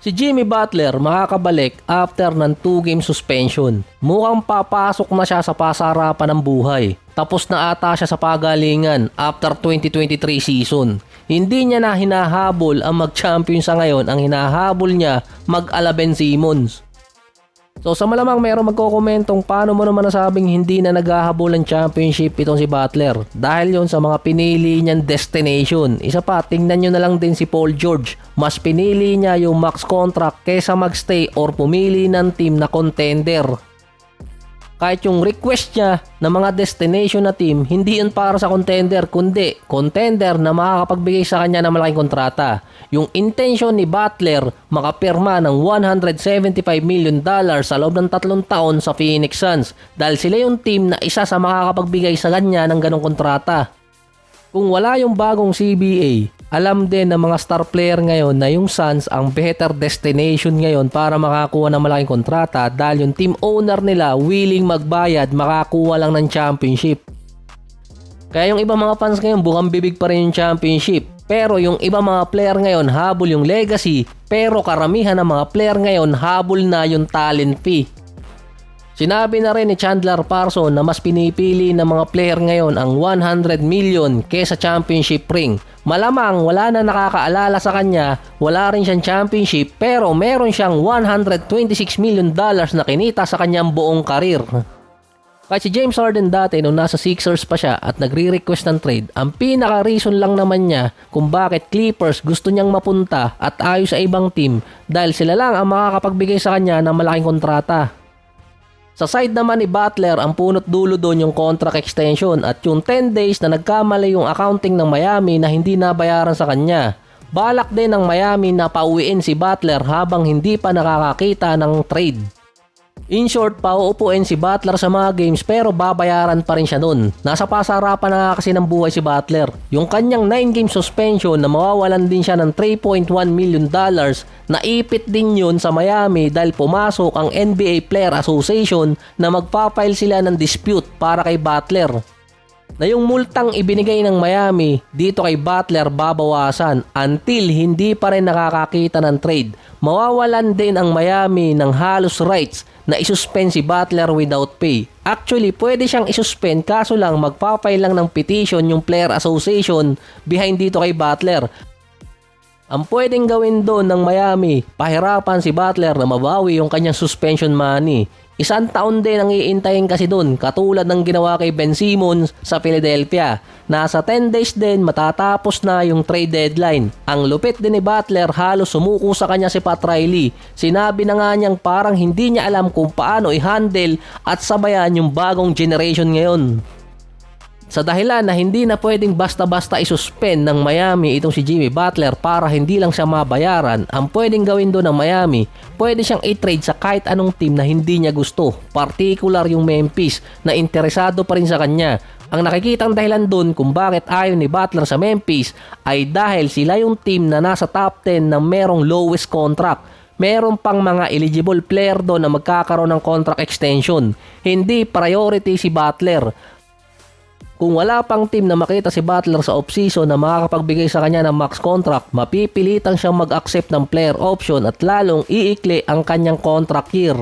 Si Jimmy Butler makakabalik after ng 2-game suspension. Mukhang papasok na siya sa pasarapan ng buhay. Tapos na ata siya sa pagalingan after 2023 season. Hindi niya na hinahabol ang mag-champion sa ngayon. Ang hinahabol niya mag-ala Ben Simmons. So sa malamang mayroong magkokomentong paano mo naman nasabing hindi na naghahabol ng championship itong si Butler. Dahil yon sa mga pinili niyang destination. Isa pa, tingnan nyo na lang din si Paul George. Mas pinili niya yung max contract kesa magstay or pumili ng team na contender. Kahit yung request niya ng mga destination na team, hindi yun para sa contender, kundi contender na makakapagbigay sa kanya ng malaking kontrata. Yung intention ni Butler, makapirma ng $175 million sa loob ng 3 taon sa Phoenix Suns dahil sila yung team na isa sa makakapagbigay sa kanya ng ganong kontrata. Kung wala yung bagong CBA, alam din ng mga star player ngayon na yung Suns ang better destination ngayon para makakuha ng malaking kontrata dahil yung team owner nila willing magbayad, makakuha lang ng championship. Kaya yung iba mga fans ngayon bukang bibig pa rin yung championship. Pero yung iba mga player ngayon habol yung legacy, pero karamihan ng mga player ngayon habol na yung talent fee. Sinabi na rin ni Chandler Parsons na mas pinipili ng mga player ngayon ang 100 million kesa championship ring. Malamang wala na nakakaalala sa kanya, wala rin siyang championship pero meron siyang $126 million na kinita sa kanyang buong karir. Kahit si James Harden dati nung nasa Sixers pa siya at nagre-request ng trade, ang pinaka-reason lang naman niya kung bakit Clippers gusto niyang mapunta at ayaw sa ibang team dahil sila lang ang makakapagbigay sa kanya ng malaking kontrata. Sa side naman ni Butler, ang punot dulo doon yung contract extension at yung 10 days na nagkamali yung accounting ng Miami na hindi nabayaran sa kanya. Balak din ng Miami na pauwiin si Butler habang hindi pa nakakakita ng trade. In short, pauupuin si Butler sa mga games pero babayaran pa rin siya nun. Nasa pasarapan na nga kasi ng buhay si Butler. Yung kanyang 9-game suspension na mawawalan din siya ng $3.1 million, naipit din yun sa Miami dahil pumasok ang NBA Player Association na magpapile sila ng dispute para kay Butler. Na yung multang ibinigay ng Miami dito kay Butler babawasan until hindi pa rin nakakakita ng trade. Mawawalan din ang Miami ng halos rights na isuspend si Butler without pay. Actually, pwede siyang isuspend kaso lang magpapay lang ng petition yung Player Association behind dito kay Butler. Ang pwedeng gawin doon ng Miami, pahirapan si Butler na mabawi yung kanyang suspension money. 1 taon din ang iintayin kasi doon, katulad ng ginawa kay Ben Simmons sa Philadelphia. Nasa 10 days din matatapos na yung trade deadline. Ang lupit din ni Butler, halos sumuko sa kanya si Pat Riley. Sinabi na nga niyang parang hindi niya alam kung paano i-handle at sabayan yung bagong generation ngayon. Sa dahilan na hindi na pwedeng basta-basta isuspend ng Miami itong si Jimmy Butler para hindi lang siya mabayaran, ang pwedeng gawin doon ng Miami, pwede siyang i-trade sa kahit anong team na hindi niya gusto, particular yung Memphis na interesado pa rin sa kanya. Ang nakikitang dahilan doon kung bakit ayaw ni Butler sa Memphis ay dahil sila yung team na nasa top 10 na merong lowest contract. Meron pang mga eligible player doon na magkakaroon ng contract extension. Hindi priority si Butler. Kung wala pang team na makita si Butler sa offseason na makakapagbigay sa kanya ng max contract, mapipilitan siyang mag-accept ng player option at lalong iikli ang kanyang contract year.